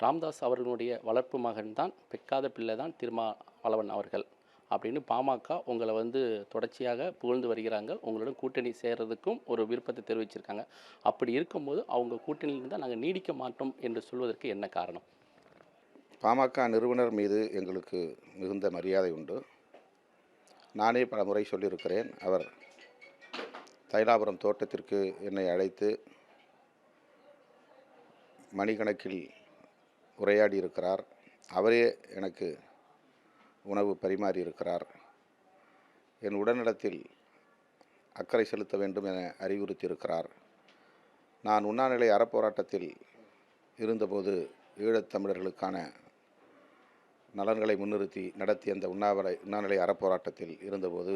ராமதாஸ் அவர்களுடைய வளர்ப்பு மகன் தான் பெக்காத பிள்ளை தான் திருமாவளவன் அவர்கள் அப்படின்னு பாமக உங்களை தொடர்ச்சியாக புகழ்ந்து வருகிறாங்க. உங்களுடன் கூட்டணி சேர்றதுக்கும் ஒரு விருப்பத்தை தெரிவிச்சிருக்காங்க. அப்படி இருக்கும்போது அவங்க கூட்டணியில் இருந்தால் நாங்கள் நீடிக்க மாட்டோம் என்று சொல்வதற்கு என்ன காரணம்? பாமக நிறுவனர் மீது எங்களுக்கு மிகுந்த மரியாதை உண்டு. நானே பல முறை சொல்லியிருக்கிறேன். அவர் தைலாபுரம் தோட்டத்திற்கு என்னை அழைத்து மணிக்கணக்கில் உரையாடி இருக்கிறார். அவரே எனக்கு உணவு பரிமாறி இருக்கிறார். என் உடல்நலத்தில் அக்கறை செலுத்த வேண்டும் என அறிவுறுத்தியிருக்கிறார். நான் உண்ணாநிலை அறப்போராட்டத்தில் இருந்தபோது ஈழத்தமிழர்களுக்கான நலன்களை முன்னிறுத்தி நடத்திய அந்த உண்ணாநிலை அறப்போராட்டத்தில் இருந்தபோது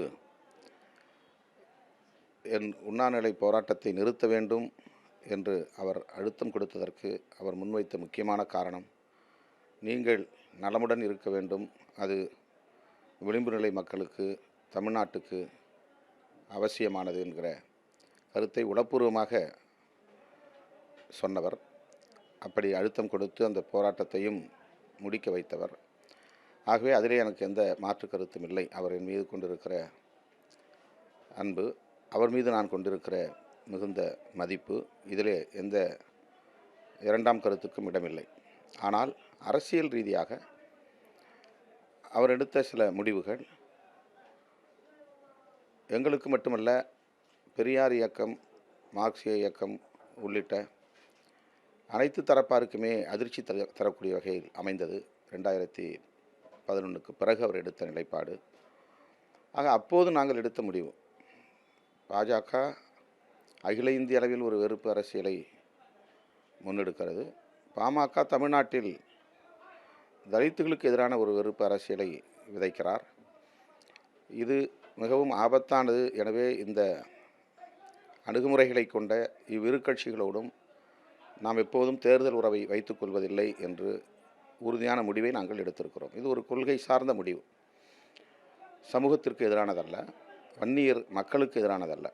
என் உண்ணாநிலை போராட்டத்தை நிறுத்த வேண்டும் என்று அவர் அழுத்தம் கொடுத்ததற்கு அவர் முன்வைத்த முக்கியமான காரணம், நீங்கள் நலமுடன் இருக்க வேண்டும், அது விளிம்பு நிலை மக்களுக்கு, தமிழ்நாட்டுக்கு அவசியமானது என்கிற கருத்தை உளப்பூர்வமாக சொன்னவர். அப்படி அழுத்தம் கொடுத்து அந்த போராட்டத்தையும் முடிக்க வைத்தவர். ஆகவே அதிலே எனக்கு எந்த மாற்று கருத்தும் இல்லை. அவர் என் மீது கொண்டிருக்கிற அன்பு, அவர் மீது நான் கொண்டிருக்கிற மிகுந்த மதிப்பு, இதிலே எந்த இரண்டாம் கருத்துக்கும் இடமில்லை. ஆனால் அரசியல் ரீதியாக அவர் எடுத்த சில முடிவுகள் எங்களுக்கு மட்டுமல்ல, பெரியார் இயக்கம், மார்க்சிய இயக்கம் உள்ளிட்ட அனைத்து தரப்பாருக்குமே அதிர்ச்சி தரக்கூடிய வகையில் அமைந்தது. 2011க்கு பிறகு அவர் எடுத்த நிலைப்பாடு. ஆக அப்போது நாங்கள் எடுத்த முடிவு, பாஜக அகில இந்திய அளவில் ஒரு வெறுப்பு அரசியலை முன்னெடுக்கிறது. பாமக தமிழ்நாட்டில் தலித்துகளுக்கு எதிரான ஒரு வெறுப்பு அரசியலை விதைக்கிறார். இது மிகவும் ஆபத்தானது. எனவே இந்த அணுகுமுறைகளை கொண்ட இவ்விரு கட்சிகளோடும் நாம் எப்போதும் தேர்தல் உறவை வைத்துக் கொள்வதில்லை என்று உறுதியான முடிவை நாங்கள் எடுத்திருக்கிறோம். இது ஒரு கொள்கை சார்ந்த முடிவு. சமூகத்திற்கு எதிரானதல்ல, வன்னியர் மக்களுக்கு எதிரானதல்ல.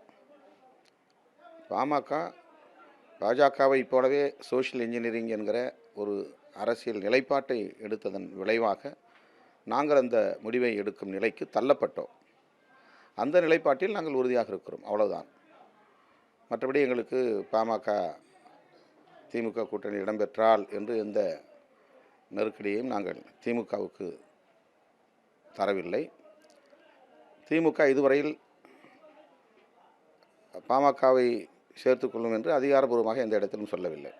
பாஜகவை போலவே சோஷியல் இன்ஜினியரிங் என்கிற ஒரு அரசியல் நிலைப்பாட்டை எடுத்ததன் விளைவாக நாங்கள் அந்த முடிவை எடுக்கும் நிலைக்கு தள்ளப்பட்டோம். அந்த நிலைப்பாட்டில் நாங்கள் உறுதியாக இருக்கிறோம், அவ்வளவுதான். மற்றபடி எங்களுக்கு பாமக திமுக கூட்டணி இடம்பெற்றால் என்று எந்த நெருக்கடியையும் நாங்கள் திமுகவுக்கு தரவில்லை. திமுக இதுவரையில் பாமகவை சேர்த்துக்கொள்ளும் என்று அதிகாரப்பூர்வமாக எந்த இடத்திலும் சொல்லவில்லை.